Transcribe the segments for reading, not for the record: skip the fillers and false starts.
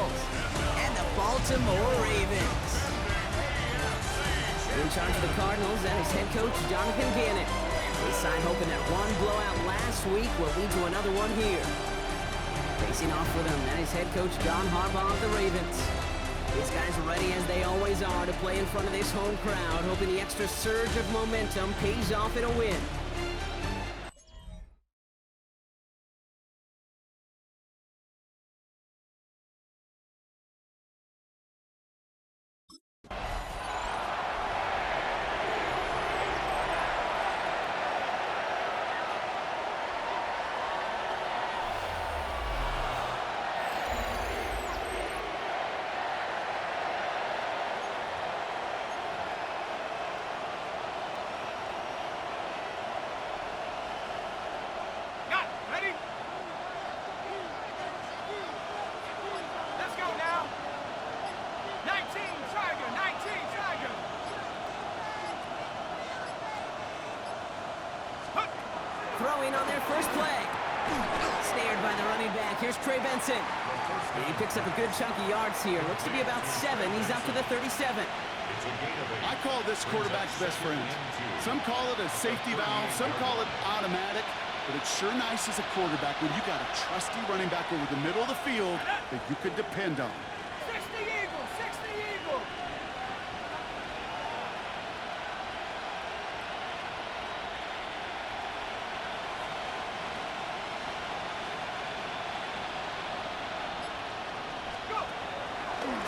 Cardinals and the Baltimore Ravens. In charge of the Cardinals, that is head coach Jonathan Gannon. They side hoping that one blowout last week will lead to another one here. Facing off with them, that is head coach John Harbaugh of the Ravens. These guys are ready as they always are to play in front of this home crowd, hoping the extra surge of momentum pays off in a win. Throwing on their first play. Snared by the running back. Here's Trey Benson. He picks up a good chunk of yards here. Looks to be about 7. He's up to the 37. I call this quarterback's best friend. Some call it a safety valve. Some call it automatic. But it's sure nice as a quarterback when you got a trusty running back over the middle of the field that you could depend on. 60 Eagles! 60 Eagles!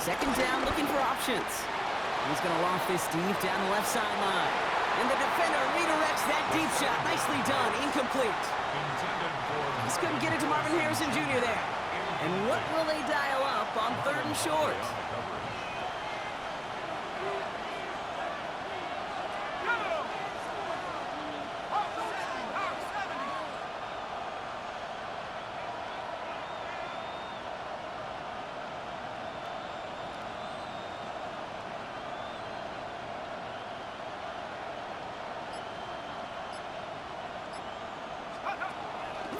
Second down, looking for options. He's going to loft this deep down the left sideline. And the defender redirects that deep shot. Nicely done. Incomplete. Just couldn't get it to Marvin Harrison Jr. there. And what will they dial up on 3rd and short?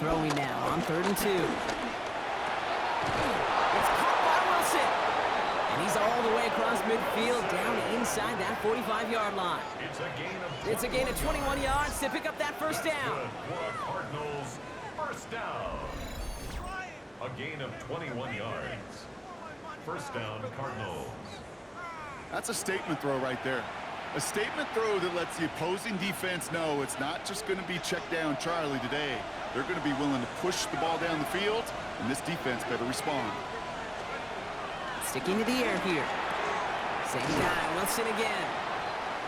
Throwing now on 3rd and 2. It's caught by Wilson. And he's all the way across midfield, down inside that 45-yard line. It's a gain of 21 yards to pick up that first down. Cardinals, first down. A gain of 21 yards. First down, Cardinals. That's a statement throw right there. A statement throw that lets the opposing defense know it's not just going to be check down Charlie today. They're going to be willing to push the ball down the field, and this defense better respond. Sticking to the air here. Same guy, Wilson again.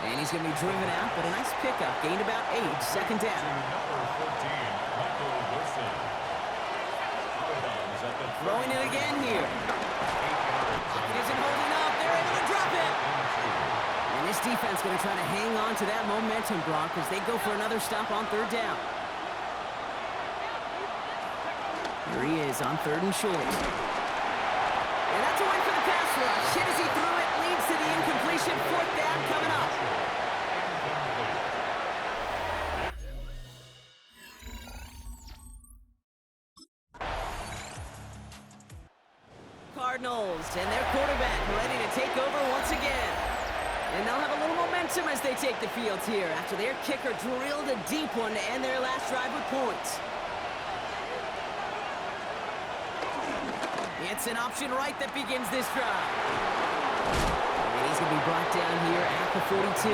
And he's going to be driven out, but a nice pickup. Gained about 8, second down. Throwing it again here. Pocket isn't holding up. They're able to drop it. And this defense going to try to hang on to that momentum, Brock, as they go for another stop on 3rd down. Here he is on 3rd and short. And that's a win for the pass rush. Hit as he threw it, leads to the incompletion. 4th down coming up. Cardinals and their quarterback ready to take over once again. And they'll have a little momentum as they take the field here after their kicker drilled a deep one to end their last drive with points. It's an option right that begins this drive. And he's going to be brought down here at the 42.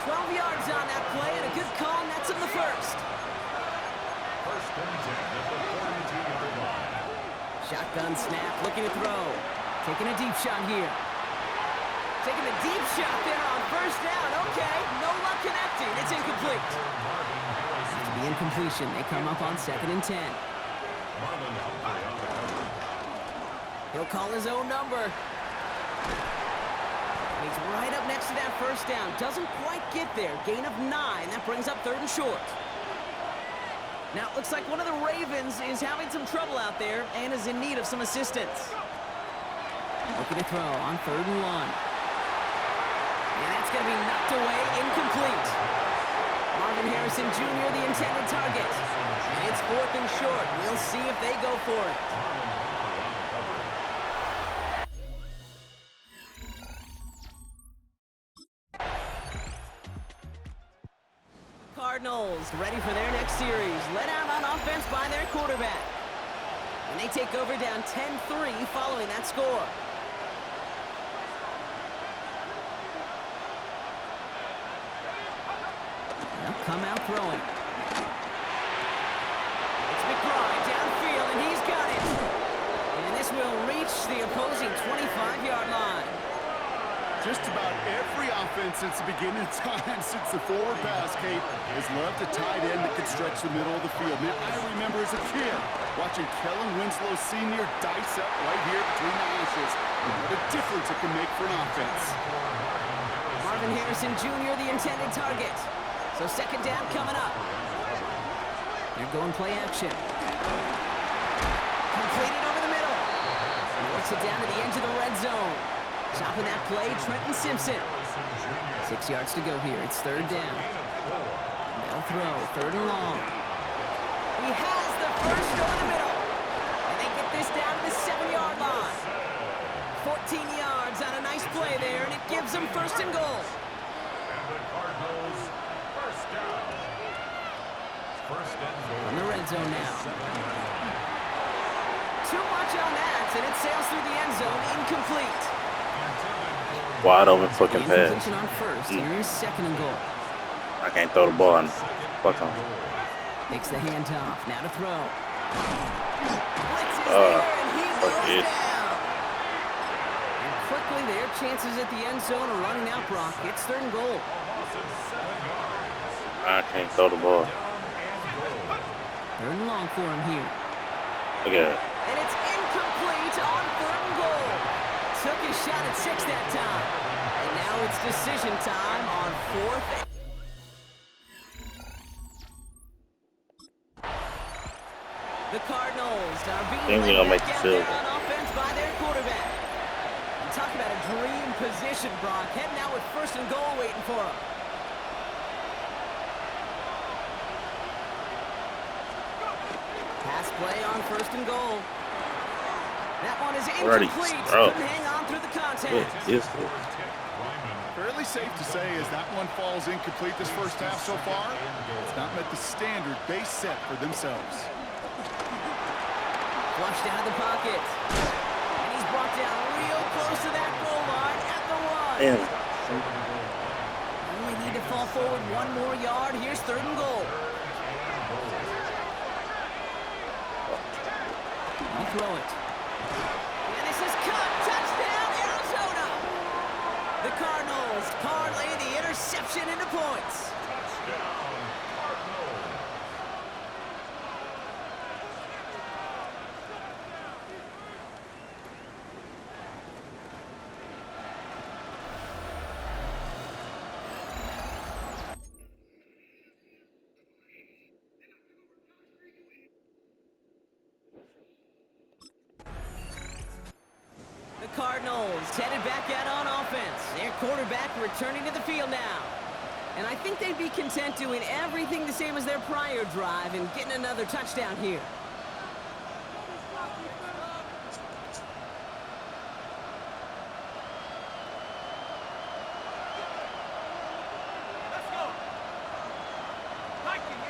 12 yards on that play and a good call, and that's in the first. First and 10 at the 42-yard line. Shotgun snap, looking to throw. Taking a deep shot here. Taking a deep shot there on first down. Okay, no luck connecting. It's incomplete. After the incompletion, they come up on 2nd and 10. He'll call his own number. And he's right up next to that first down. Doesn't quite get there. Gain of 9. That brings up 3rd and short. Now, it looks like one of the Ravens is having some trouble out there and is in need of some assistance. Looking to throw on 3rd and 1. And that's going to be knocked away, incomplete. Marvin Harrison Jr., the intended target. And it's 4th and short. We'll see if they go for it. Cardinals ready for their next series. Led out on offense by their quarterback. And they take over down 10-3 following that score. They'll come out throwing. It's McBride downfield, and he's got it. And this will reach the opposing 25-yard line. Just about every offense since the beginning of time, since the forward pass, Kate, has loved a tight end that could stretch the middle of the field. Man, I remember as a kid watching Kellen Winslow Sr. dice up right here between the hashes. And what a difference it can make for an offense. Marvin Harrison Jr., the intended target. So second down coming up. They're going play action. Completed over the middle. He works it down to the edge of the red zone. Stopping that play, Trenton Simpson. 6 yards to go here. It's third down. They'll throw, third and long. He has the first over the middle. And they get this down to the 7-yard line. 14 yards on a nice play there, and it gives them first and goal. And the Cardinals, first down. First and goal. From the red zone now. Too much on that, and it sails through the end zone, incomplete. Wide open fucking pass. Incompletion on first, here's second and goal. I can't throw the ball in. Fuck on. Takes the handoff, now to throw. Blitz is there, and he goes down. And quickly, their chances at the end zone are running out, Brock. It's third and goal. I can't throw the ball. Third and long for him here. Look at it. And it's incomplete on third and goal. Took his shot at 6 that time. And now it's decision time on fourth. The Cardinals are being Gonna make led the back out field. there on offense by their quarterback. And talk about a dream position, Brock. Heading out with first and goal waiting for him. Pass play on first and goal. That one is incomplete. Couldn't hang on through the contact. Yes. Fairly safe to say as that one falls incomplete this first half so far, it's not met the standard they set for themselves. Flushed out of the pocket. And he's brought down real close to that goal line at the run. Damn. Only need to fall forward one more yard. Here's third and goal. I'll throw it. And this is cut. Touchdown, Arizona. The Cardinals parlay the interception into points. Touchdown, Cardinals. The Cardinals headed back out on offense. Their quarterback returning to the field now. And I think they'd be content doing everything the same as their prior drive and getting another touchdown here. Let's go. Viking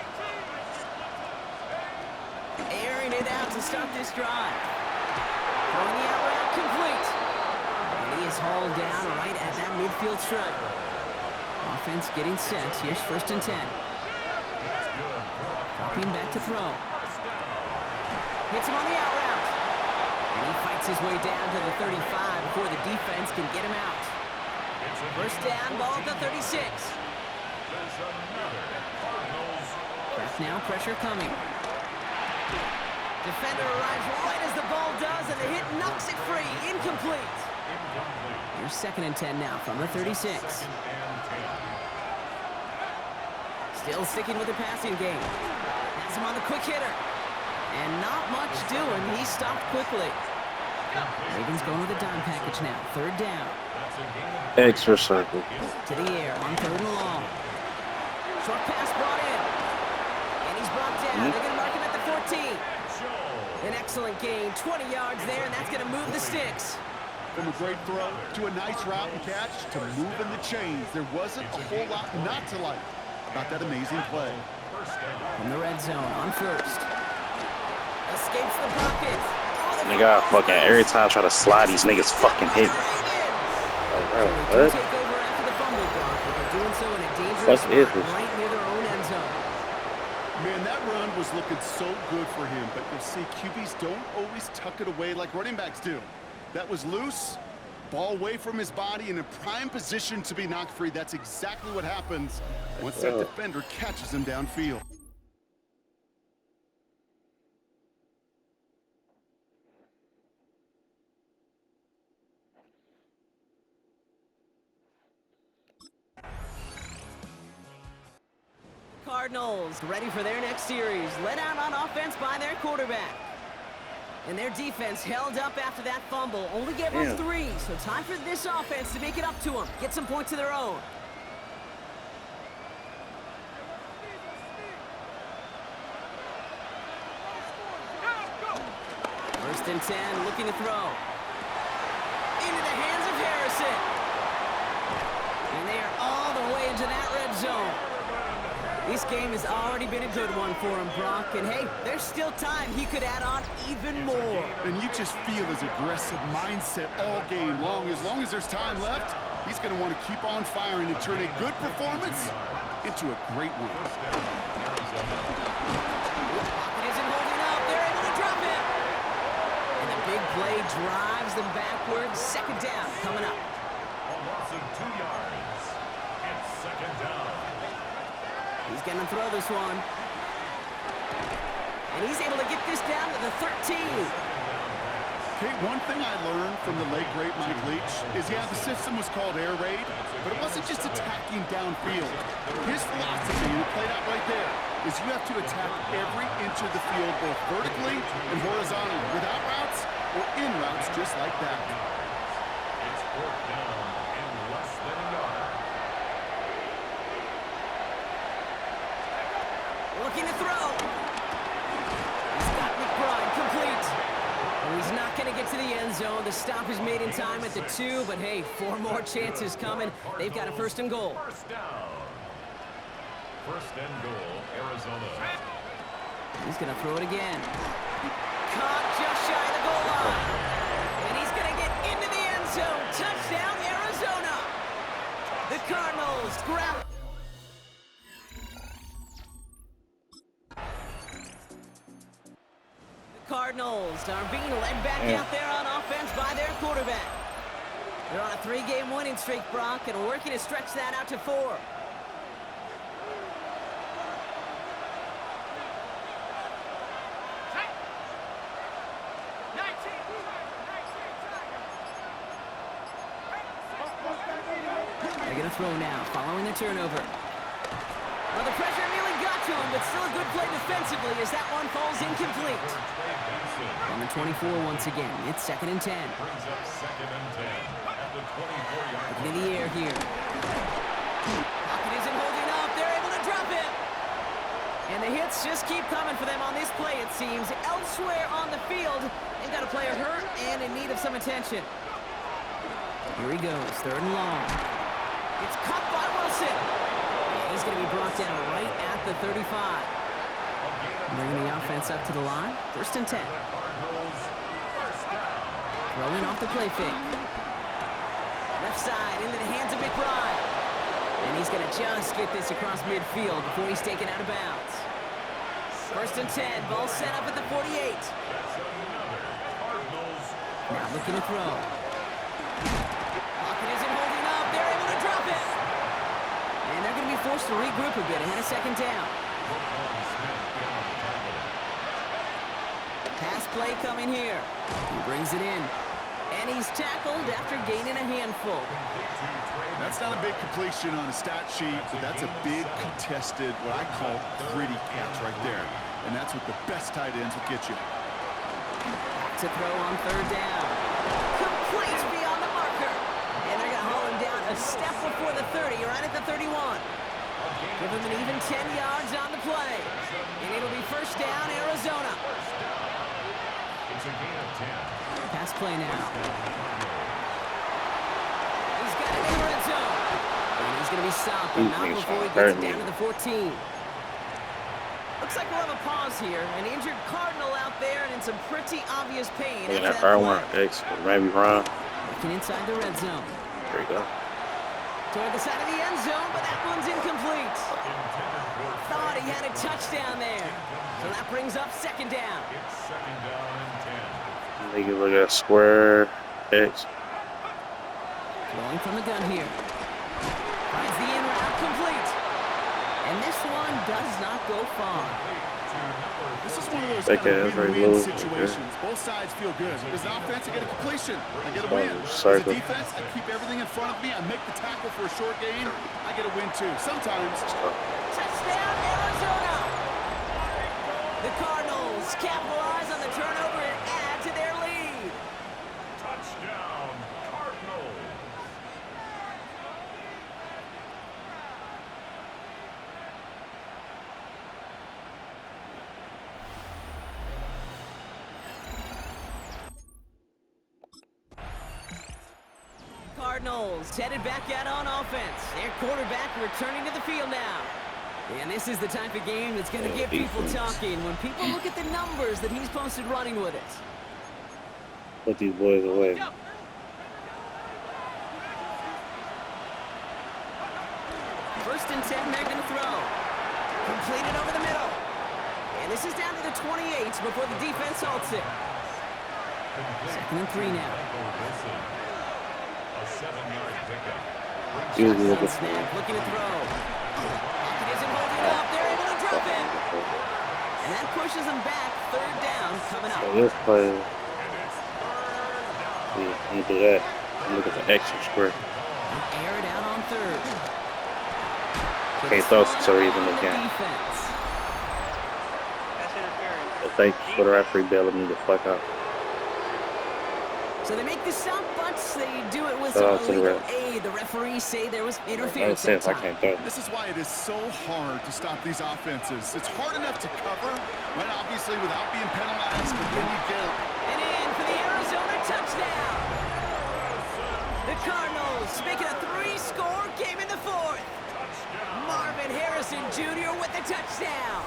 18. Airing it out to start this drive. Throwing the out route complete. And he is hauled down right at that midfield stripe. Offense getting set. Here's first and 10. Dropping back to throw. Hits him on the out route. And he fights his way down to the 35 before the defense can get him out. First down, ball at the 36. Back now, pressure coming. Defender arrives right as the ball does, and the hit knocks it free. Incomplete. Here's second and 10 now from the 36. Still sticking with the passing game. Has him on the quick hitter. And not much doing. He stopped quickly. Ravens going with a dime package now. Third down. Extra circle. To the air on third and long. Short pass brought in. And he's brought down. They're going to mark him at the 14. An excellent gain. 20 yards there, and that's going to move the sticks. From a great throw to a nice route and catch to moving the chains. There wasn't a whole lot not to like about that amazing play. From the red zone on first. Escapes the pocket. Oh, the Nigga, football's fucking loose. every time I try to slide, these niggas fucking hit me. Like, bro, So they do what? take over after the fumble block, but they're doing so in a dangerous Fuck spot is this? right near their own end zone. Man, that run was looking so good for him, but you'll see QBs don't always tuck it away like running backs do. That was loose, ball away from his body in a prime position to be knocked free. That's exactly what happens once that defender catches him downfield. Cardinals ready for their next series, led out on offense by their quarterback. And their defense held up after that fumble, only gave up 3, so time for this offense to make it up to them, get some points of their own. First and 10, looking to throw. Into the hands of Harrison. And they are all the way into that red zone. This game has already been a good one for him, Brock. And hey, there's still time. He could add on even more. And you just feel his aggressive mindset all game long. As long as there's time left, he's going to want to keep on firing and turn a good performance into a great one. Pocket isn't holding up. They're able to drop it. And the big play drives them backwards. Second down coming up. A loss of 2 yards. It's second down. He's going to throw this one. And he's able to get this down to the 13. Okay, one thing I learned from the late great Mike Leach is, yeah, the system was called air raid, but it wasn't just attacking downfield. His philosophy, and it played out right there, is you have to attack every inch of the field, both vertically and horizontally, without routes or in routes just like that. It's fourth down and less than a yard. Looking to throw. He's got McBride complete. Oh, he's not going to get to the end zone. The stop is made in time at the 2, but hey, 4 more chances coming. They've got a first and goal. First down. First and goal, Arizona. He's going to throw it again. Caught just shy of the goal line. And he's going to get into the end zone. Touchdown, Arizona. The Cardinals grab. Cardinals are being led back out there on offense by their quarterback. They're on a 3-game winning streak, Brock, and working to stretch that out to 4. They're going to throw now, following the turnover. Well, the pressure nearly got to him, but still a good play defensively as that one falls incomplete. On the 24 once again, it's second and 10. Brings up second and 10 at the 24-yard line. In the air here. Pocket isn't holding up. They're able to drop it. And the hits just keep coming for them on this play, it seems. Elsewhere on the field, they've got a player hurt and in need of some attention. Here he goes, third and long. It's caught by Wilson. He's going to be brought down right at the 35. Bringing the offense up to the line. First and 10. Throwing off the play fake. Left side into the hands of McBride. And he's going to just get this across midfield before he's taken out of bounds. First and 10. Ball set up at the 48. Now looking to throw. Pocket isn't holding up. They're able to drop it. And they're going to be forced to regroup a bit ahead of second down. Pass play coming here. He brings it in. And he's tackled after gaining a handful. That's not a big completion on a stat sheet, but that's a big contested, what I call gritty catch right there. And that's what the best tight ends will get you. To throw on third down. Complete beyond the marker. And they're going to haul him down a step before the 30, right at the 31. Give him an even 10 yards on the play. And it'll be first down, Arizona. It's a gain of 10. Pass play now. He's got it in the red zone. And he's going going to be stopped, but not before he gets it down to the 14. Looks like we'll have a pause here. An injured Cardinal out there and in some pretty obvious pain. Look at that R1 X, maybe run. Looking inside the red zone. There you go. Toward the side of the end zone, but that one's incomplete. Thought he had a touchdown there. So that brings up second down. It's second down and 10. They can look at square X. Throwing from the gun here. Finds the in route complete. And this one does not go far. This is one of those Okay, kind of very win-win low. situations. Okay. Both sides feel good. As an offense, I get a completion. I get a win. As a Cycle. defense, I keep everything in front of me. I make the tackle for a short gain. I get a win too. Sometimes. Touchdown, Arizona! The Cardinals capitalize on the turnover and add to their lead. Touchdown, Cardinals. Cardinals headed back out on offense. Their quarterback returning to the field now. And this is the type of game that's going to get people talking when people look at the numbers that he's posted running with it. Put these boys away. First and 10, they're going to throw. Completed over the middle. And this is down to the 28 before the defense halts it. Second and 3 now. A 7-yard pickup. Shotgun snap, looking to throw. Pocket isn't holding up. They're able to drop him. And that pushes them back. Third down coming up. So this play, yeah, I'm gonna do that. I'm looking for extra square. Air it out on third. Can't throw since already in the game. But thank you for the referee bailing me the fuck out. So they make the stop, but they do it with Shout out some to the illegal ref. aid. The referees say there was That interference sense that I time. can't throw. This is why it is so hard to stop these offenses. It's hard enough to cover, right? Obviously, without being penalized, but then you get And in for the Arizona touchdown. The Cardinals making a 3-score game in the fourth. Marvin Harrison Jr. with the touchdown.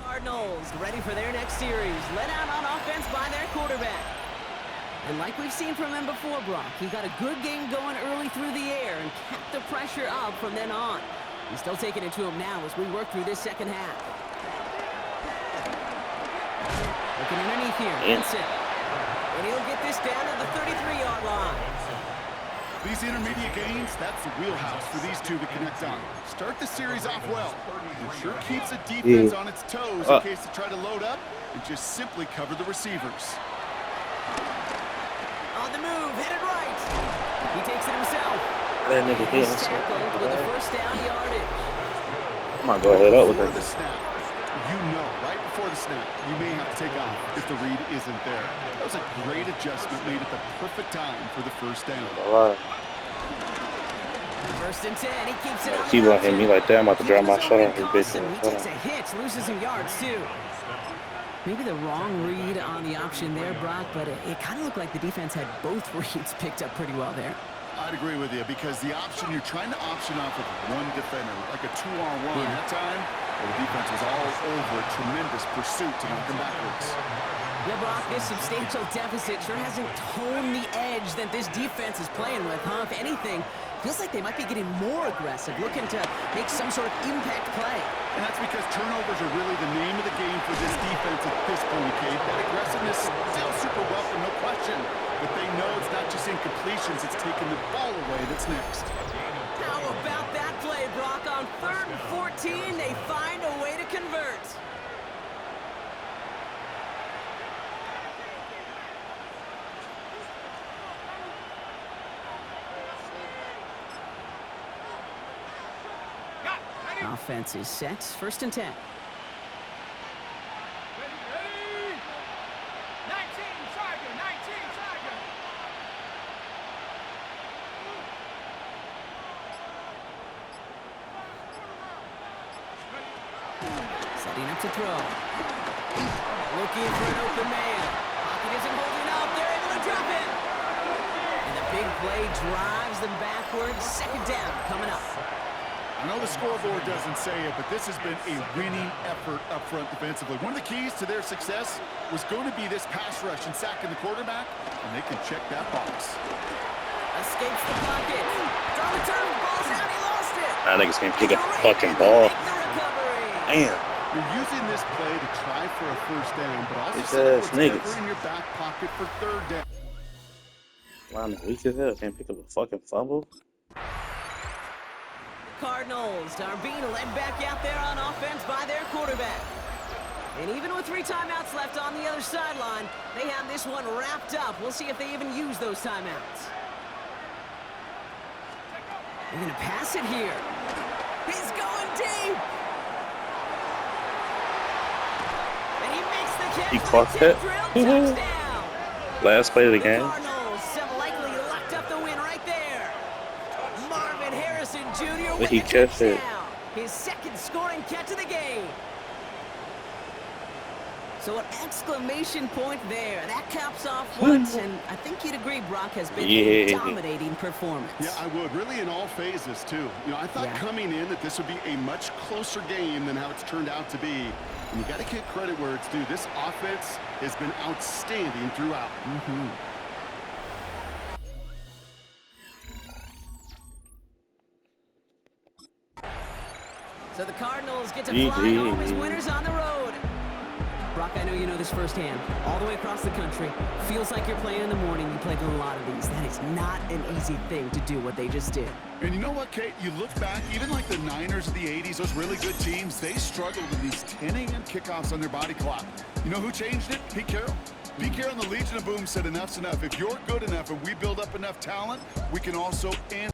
Cardinals ready for their next series. Led out on offense by their quarterback. And like we've seen from him before, Brock, he got a good game going early through the air and kept the pressure up from then on. He's still taking it to him now as we work through this second half. Looking underneath here. Benson. And he'll get this down to the 33-yard line. these intermediate gains. That's the wheelhouse for these two to connect on. Start the series off well. It sure keeps the defense on its toes in case they try to load up and just simply cover the receivers. On the move, headed right. He takes it himself. That nigga hit He's himself. tackled with a first down yardage. I'm gonna go ahead up with Before that. the snap, you know, right before the snap, you may have to take off if the read isn't there. That was a great adjustment made at the perfect time for the first down. Alright. First and 10, he keeps it on He the like hit me like that. I'm about to drop my shot on his bitch. He takes a hit, loses some yards too. Maybe the wrong read on the option there, Brock, but it kind of looked like the defense had both reads picked up pretty well there. I'd agree with you because the option, you're trying to option off of one defender, like a 2-on-1 at that time. The defense was all over a tremendous pursuit to knock him backwards. Yeah, Brock, this substantial deficit sure hasn't toned the edge that this defense is playing with, huh? If anything, feels like they might be getting more aggressive, looking to make some sort of impact play. And that's because turnovers are really the name of the game for this defense at this point, Kate. That aggressiveness still super welcome, no question. But they know it's not just incompletions, it's taking the ball away that's next. How about that play, Brock? On 3rd and 14, they find a way to convert. Offense is set. 1st and 10. Ready? 19, Tiger, 19, Tiger. Setting up to throw. Looking for an open man. Pocket isn't holding up. They're able drop it. And the big play drives them backwards. Second down coming up. I know the scoreboard doesn't say it, but this has been a winning effort up front defensively. One of the keys to their success was going to be this pass rush and sacking the quarterback, and they can check that box. Escapes the pocket. On the turn, ball's out, he lost it. That nigga's gonna pick up the fucking ball. Damn. You're using this play to try for a first down, but also It's set up what's niggas. ever in your back pocket for third down. Lineman weak as hell. Can't pick up a fucking fumble. Cardinals are being led back out there on offense by their quarterback. And even with 3 timeouts left on the other sideline, they have this one wrapped up. We'll see if they even use those timeouts. They're going to pass it here. He's going deep. And he makes the catch. He caught that. Touchdown. Last play of the The game. Cardinals have likely locked up the win right there. Marvin Harrison Jr. with He the catch it. touchdown. His second scoring catch of the game. So an exclamation point there. That caps off once, and I think you'd agree Brock has been a dominating performance. Yeah, I would. Really in all phases, too. You know, I thought coming in that this would be a much closer game than how it's turned out to be. And you got to give credit where it's due. This offense has been outstanding throughout. So the Cardinals get to fly home as winners on the road. Brock, I know you know this firsthand. All the way across the country. Feels like you're playing in the morning. You played a lot of these. That is not an easy thing to do what they just did. And you know what, Kate? You look back, even like the Niners of the 80s, those really good teams, they struggled with these 10 a.m. kickoffs on their body clock. You know who changed it? Pete Carroll. Pete Carroll and the Legion of Boom said enough's enough. If you're good enough and we build up enough talent, we can also end